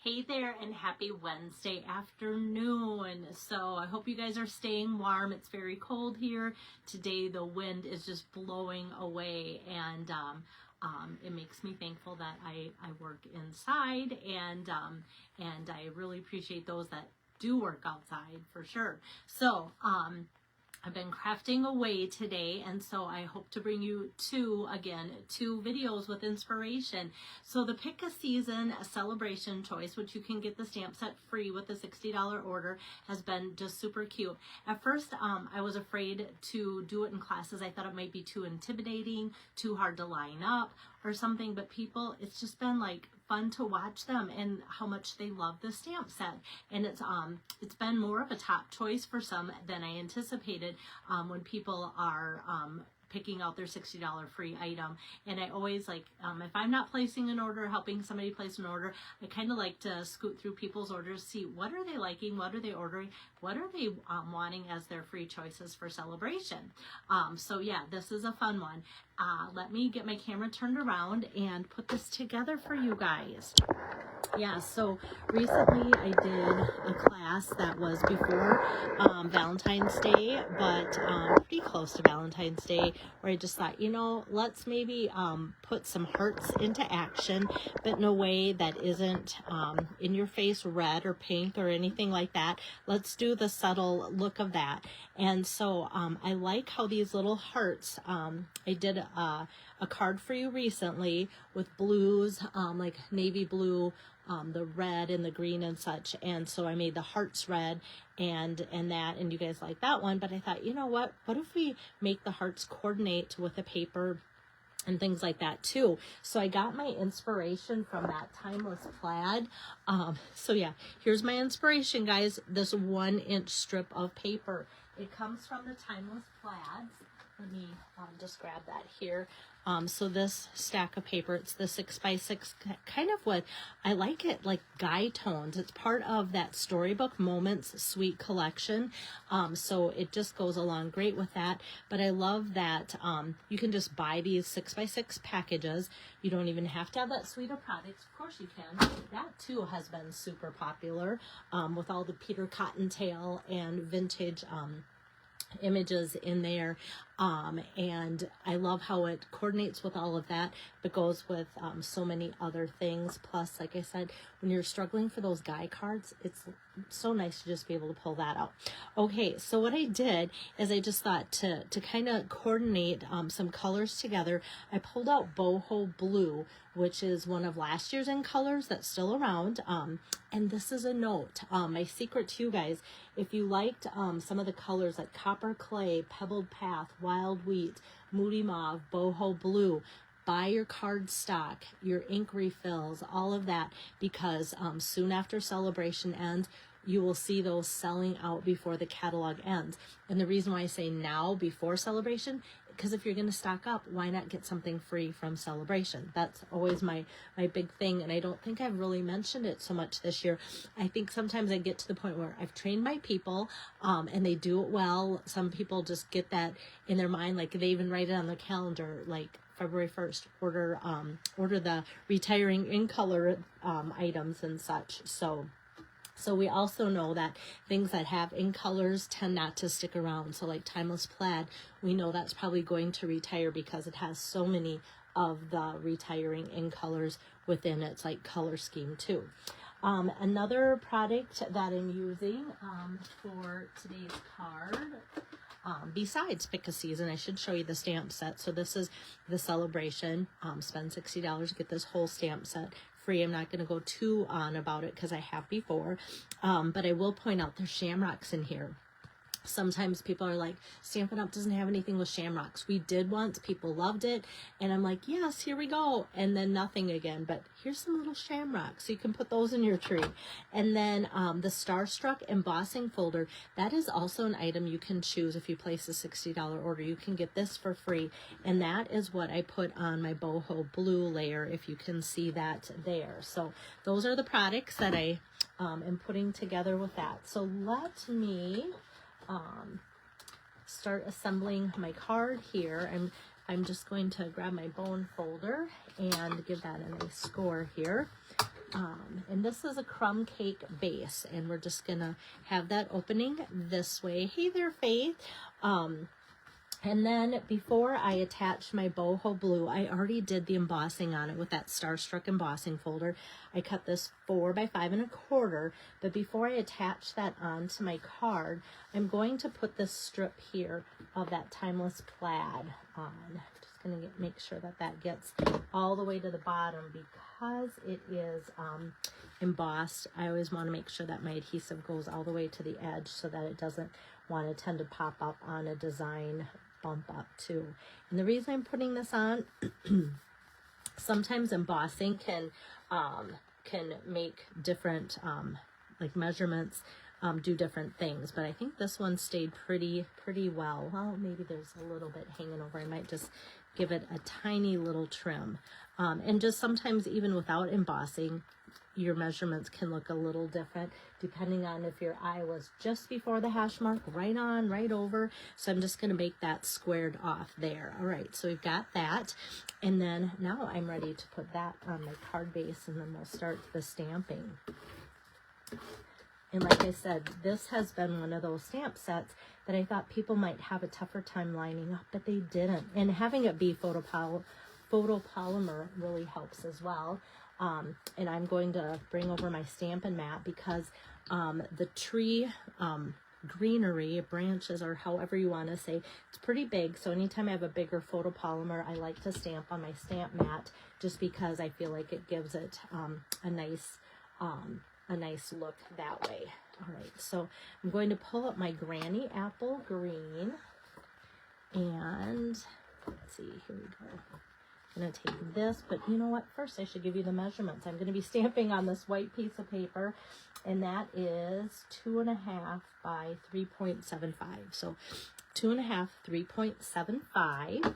Hey there, and happy Wednesday afternoon. So I hope you guys are staying warm. It's very cold here. Today the wind is just blowing away, and it makes me thankful that I work inside, and I really appreciate those that do work outside for sure. So I've been crafting away today, and so I hope to bring you two videos with inspiration. So the Pick a Season celebration choice, which you can get the stamp set free with a $60 order, has been just super cute. At first, I was afraid to do it in classes. I thought it might be too intimidating, too hard to line up or something, but people, it's just been like fun to watch them and how much they love the stamp set. And it's been more of a top choice for some than I anticipated when people are picking out their $60 free item. And I always like, if I'm not placing an order, helping somebody place an order, I kind of like to scoot through people's orders, see what are they liking, what are they ordering, what are they wanting as their free choices for celebration. So yeah, this is a fun one. Let me get my camera turned around and put this together for you guys. Yeah, so recently I did a class that was before Valentine's Day, but pretty close to Valentine's Day, where I just thought, you know, let's maybe put some hearts into action, but in a way that isn't in your face red or pink or anything like that. Let's do the subtle look of that. And so I like how these little hearts, I did a card for you recently with blues, like navy blue, the red and the green and such, and so I made the hearts red and you guys like that one. But I thought, you know what if we make the hearts coordinate with the paper and things like that too. So I got my inspiration from that timeless plaid. So yeah, here's my inspiration, guys. This 1-inch strip of paper. It comes from the timeless plaids. Let me just grab that here. So this stack of paper, it's the 6x6, kind of what I like it like guy tones. It's part of that Storybook Moments Sweet collection. So it just goes along great with that. But I love that you can just buy these 6x6 packages. You don't even have to have that suite of products. Of course you can. That too has been super popular with all the Peter Cottontail and vintage images in there, and I love how it coordinates with all of that, but goes with so many other things. Plus, like I said, when you're struggling for those guy cards, it's so nice to just be able to pull that out. Okay, so what I did is I just thought to kind of coordinate some colors together, I pulled out Boho Blue, which is one of last year's in colors that's still around, and this is a note. My secret to you guys, if you liked some of the colors like Copper Clay, Pebbled Path, Wild Wheat, Moody Mauve, Boho Blue, buy your card stock, your ink refills, all of that, because soon after celebration ends, you will see those selling out before the catalog ends. And the reason why I say now before celebration, because if you're going to stock up, why not get something free from celebration? That's always my big thing, and I don't think I've really mentioned it so much this year. I think sometimes I get to the point where I've trained my people, and they do it well. Some people just get that in their mind, like they even write it on their calendar, like February 1st, order the retiring in color items and such. So we also know that things that have in colors tend not to stick around. So like Timeless Plaid, we know that's probably going to retire because it has so many of the retiring in colors within its like color scheme too. Another product that I'm using for today's card, besides Pick a Season, I should show you the stamp set. So this is the celebration. Spend $60 to get this whole stamp set free. I'm not going to go too on about it because I have before, but I will point out there's shamrocks in here. Sometimes people are like, Stampin' Up! Doesn't have anything with shamrocks. We did once, people loved it, and I'm like, yes, here we go, and then nothing again. But here's some little shamrocks, so you can put those in your tree. And then the Starstruck embossing folder, that is also an item you can choose if you place a $60 order. You can get this for free, and that is what I put on my Boho Blue layer, if you can see that there. So those are the products that I am putting together with that. So let me start assembling my card here. I'm just going to grab my bone folder and give that a nice score here. And this is a crumb cake base, and we're just gonna have that opening this way. Hey there, Faith. And then before I attach my boho blue, I already did the embossing on it with that Starstruck embossing folder. I cut this 4 by 5 1/4, but before I attach that onto my card, I'm going to put this strip here of that Timeless Plaid on. Just gonna make sure that that gets all the way to the bottom because it is embossed. I always want to make sure that my adhesive goes all the way to the edge so that it doesn't want to tend to pop up on a design bump up too. And the reason I'm putting this on, sometimes embossing can make different like measurements do different things, but I think this one stayed pretty well. Well, maybe there's a little bit hanging over. I might just give it a tiny little trim. And just sometimes even without embossing, your measurements can look a little different depending on if your eye was just before the hash mark, right on, right over. So I'm just going to make that squared off there. All right, so we've got that. And then now I'm ready to put that on my card base, and then we'll start the stamping. And like I said, this has been one of those stamp sets that I thought people might have a tougher time lining up, but they didn't. And having it be photopolymer really helps as well. And I'm going to bring over my Stampin' Mat because the tree greenery, branches, or however you want to say, it's pretty big. So anytime I have a bigger photopolymer, I like to stamp on my stamp mat just because I feel like it gives it a nice look that way. All right, so I'm going to pull up my Granny Apple Green, and let's see, here we go. I'm going to take this, but you know what? First, I should give you the measurements. I'm going to be stamping on this white piece of paper, and that is 2.5 by 3.75. So 2.5, 3.75.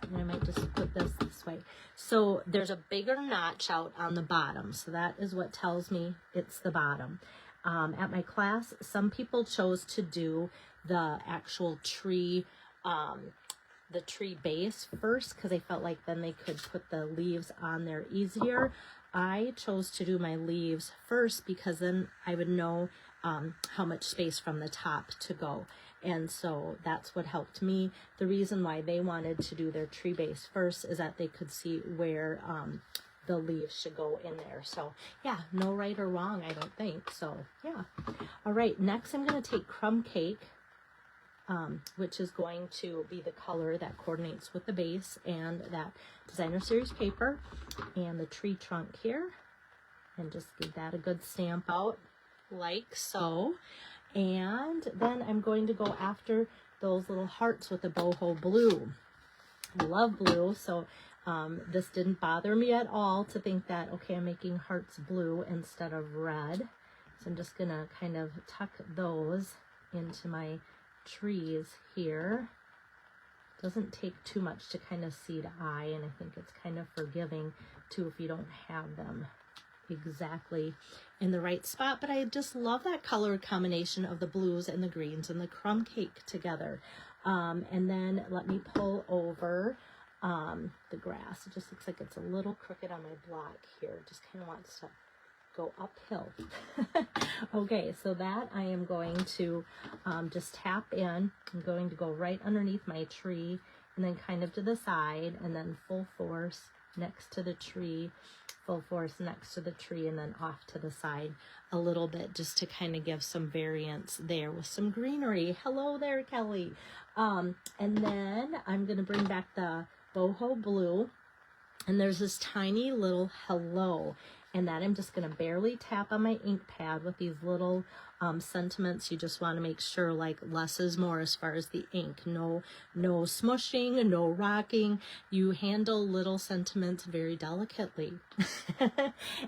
And I might just put this way. So there's a bigger notch out on the bottom. So that is what tells me it's the bottom. At my class, some people chose to do the actual tree, the tree base first because they felt like then they could put the leaves on there easier. I chose to do my leaves first because then I would know how much space from the top to go. And so that's what helped me. The reason why they wanted to do their tree base first is that they could see where the leaves should go in there. So yeah, no right or wrong, I don't think. So yeah. All right, next I'm going to take Crumb Cake, which is going to be the color that coordinates with the base and that Designer Series paper and the tree trunk here, and just give that a good stamp out like so. And then I'm going to go after those little hearts with the boho blue. I love blue, so this didn't bother me at all to think that, okay, I'm making hearts blue instead of red. So I'm just gonna kind of tuck those into my trees here. Doesn't take too much to kind of see the eye, and I think it's kind of forgiving too if you don't have them exactly in the right spot. But I just love that color combination of the blues and the greens and the crumb cake together. And then let me pull over the grass. It just looks like it's a little crooked on my block here. It just kind of wants to go uphill. Okay, so that I am going to just tap in. I'm going to go right underneath my tree and then kind of to the side, and then full force next to the tree, full force next to the tree, and then off to the side a little bit just to kind of give some variance there with some greenery. Hello there, Kelly. And then I'm going to bring back the boho blue, and there's this tiny little hello, and that I'm just going to barely tap on my ink pad with these little sentiments. You just want to make sure like less is more as far as the ink. No smushing, no rocking. You handle little sentiments very delicately.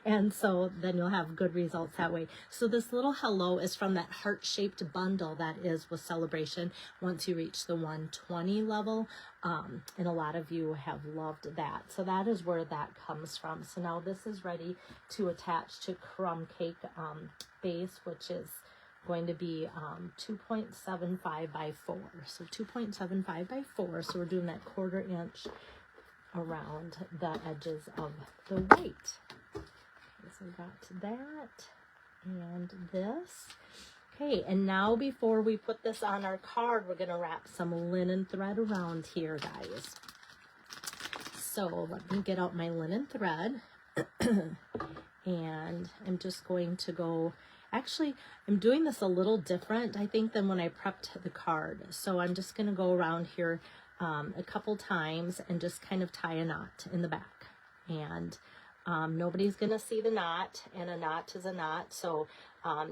And so then you'll have good results that way. So this little hello is from that heart-shaped bundle that is with Celebration once you reach the 120 level. And a lot of you have loved that. So that is where that comes from. So now this is ready to attach to Crumb Cake base, which is going to be 2.75 by 4. So 2.75 by 4. So we're doing that 1/4 inch around the edges of the white. So I got that and this. Okay, and now before we put this on our card, we're gonna wrap some linen thread around here, guys. So let me get out my linen thread. And I'm just going to go, actually, I'm doing this a little different, I think, than when I prepped the card. So I'm just going to go around here a couple times and just kind of tie a knot in the back. And nobody's going to see the knot, and a knot is a knot. So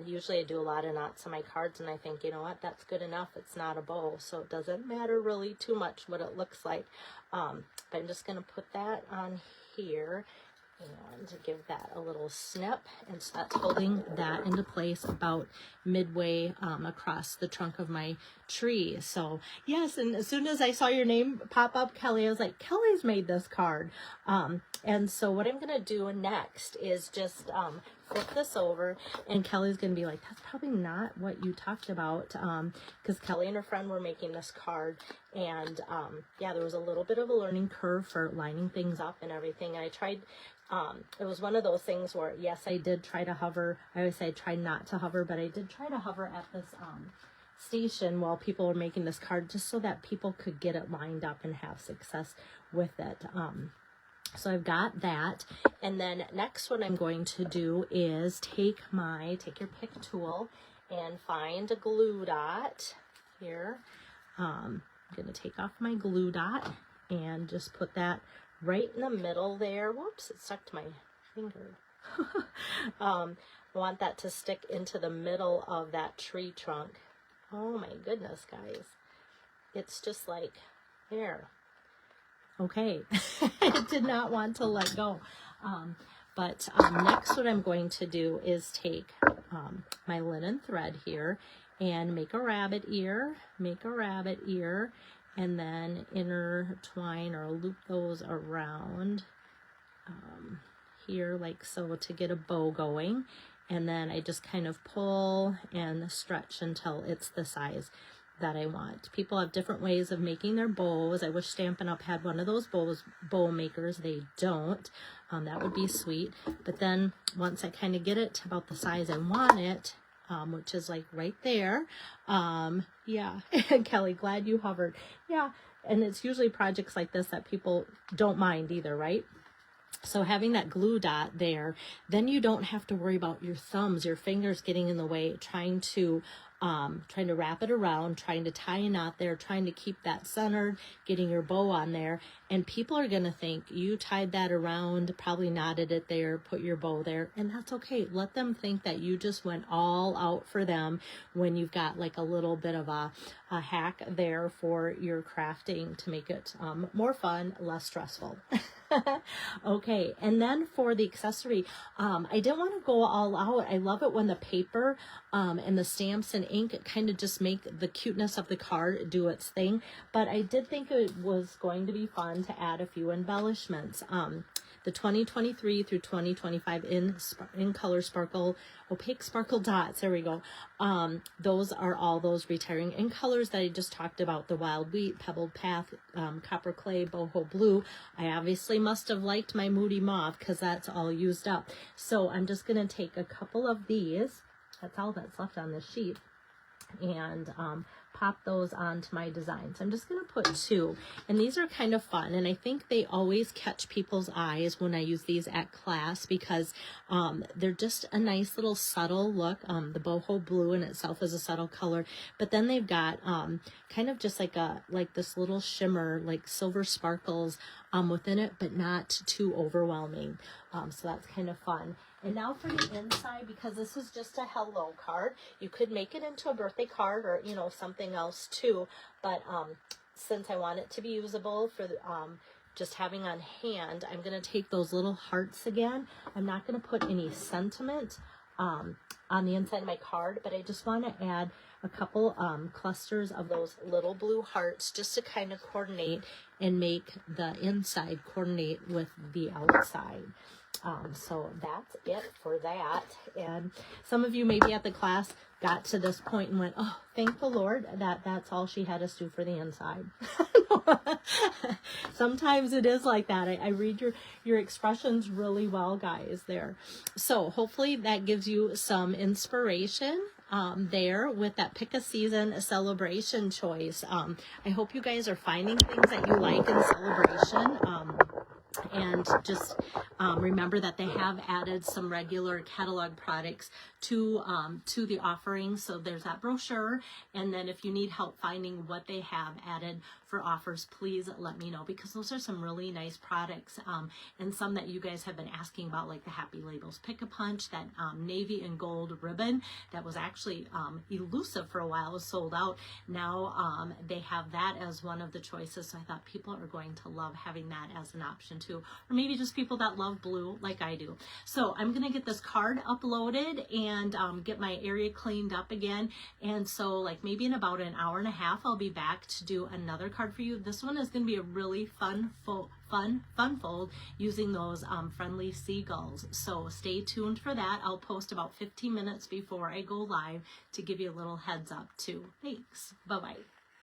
usually I do a lot of knots on my cards, and I think, you know what, that's good enough. It's not a bow, so it doesn't matter really too much what it looks like. But I'm just going to put that on here and to give that a little snip, and so that's holding that into place about midway across the trunk of my tree. So yes, and as soon as I saw your name pop up, Kelly, I was like, Kelly's made this card. And so what I'm gonna do next is just flip this over, and Kelly's gonna be like, that's probably not what you talked about, because Kelly and her friend were making this card, and yeah, there was a little bit of a learning curve for lining things up and everything. And I tried, it was one of those things where, yes, I did try to hover. I always say I try not to hover, but I did try to hover at this station while people were making this card, just so that people could get it lined up and have success with it. So I've got that, and then next what I'm going to do is take your pick tool and find a glue dot here. I'm going to take off my glue dot and just put that right in the middle there. Whoops, it stuck to my finger. I want that to stick into the middle of that tree trunk. Oh my goodness, guys. It's just like, there. Okay, it did not want to let go. But next what I'm going to do is take my linen thread here and make a rabbit ear, and then intertwine or loop those around here like so to get a bow going. And then I just kind of pull and stretch until it's the size that I want. People have different ways of making their bows. I wish Stampin' Up! Had one of those bow makers. They don't. That would be sweet. But then once I kind of get it about the size I want it, which is like right there, yeah. Kelly, glad you hovered. Yeah, and it's usually projects like this that people don't mind either, right? So having that glue dot there, then you don't have to worry about your thumbs, your fingers getting in the way, trying to wrap it around, trying to tie a knot there, trying to keep that centered, getting your bow on there. And people are going to think you tied that around, probably knotted it there, put your bow there, and that's okay. Let them think that you just went all out for them when you've got like a little bit of a hack there for your crafting to make it more fun, less stressful. Okay, and then for the accessory, I didn't want to go all out. I love it when the paper and the stamps and ink kind of just make the cuteness of the card do its thing, but I did think it was going to be fun to add a few embellishments. The 2023 through 2025 in color sparkle, opaque sparkle dots, there we go. Those are all those retiring in colors that I just talked about, the wild wheat, pebbled path, copper clay, boho blue. I obviously must have liked my moody mauve because that's all used up. So I'm just going to take a couple of these, that's all that's left on this sheet, and pop those onto my design. So I'm just going to put two, and these are kind of fun, and I think they always catch people's eyes when I use these at class because they're just a nice little subtle look. The boho blue in itself is a subtle color, but then they've got kind of just like this little shimmer, like silver sparkles within it, but not too overwhelming. So that's kind of fun. And now for the inside, because this is just a hello card, you could make it into a birthday card or, you know, something else too. But since I want it to be usable for the, just having on hand, I'm going to take those little hearts again. I'm not going to put any sentiment on the inside of my card, but I just want to add a couple clusters of those little blue hearts just to kind of coordinate and make the inside coordinate with the outside. So that's it for that. And some of you maybe at the class got to this point and went, oh, thank the Lord that that's all she had us do for the inside. Sometimes it is like that. I read your expressions really well, guys, there. So hopefully that gives you some inspiration there with that pick a season celebration choice. I hope you guys are finding things that you like in celebration. And just remember that they have added some regular catalog products to the offering. So there's that brochure. And then if you need help finding what they have added for offers, please let me know, because those are some really nice products, and some that you guys have been asking about, like the Happy Labels Pick-a-Punch, that navy and gold ribbon that was actually elusive for a while, was sold out. Now they have that as one of the choices, so I thought people are going to love having that as an option too, or maybe just people that love blue like I do. So I'm gonna get this card uploaded and get my area cleaned up again, and so like maybe in about an hour and a half I'll be back to do another card for you. This one is going to be a really fun fold using those friendly seagulls. So stay tuned for that. I'll post about 15 minutes before I go live to give you a little heads up too. Thanks. Bye-bye.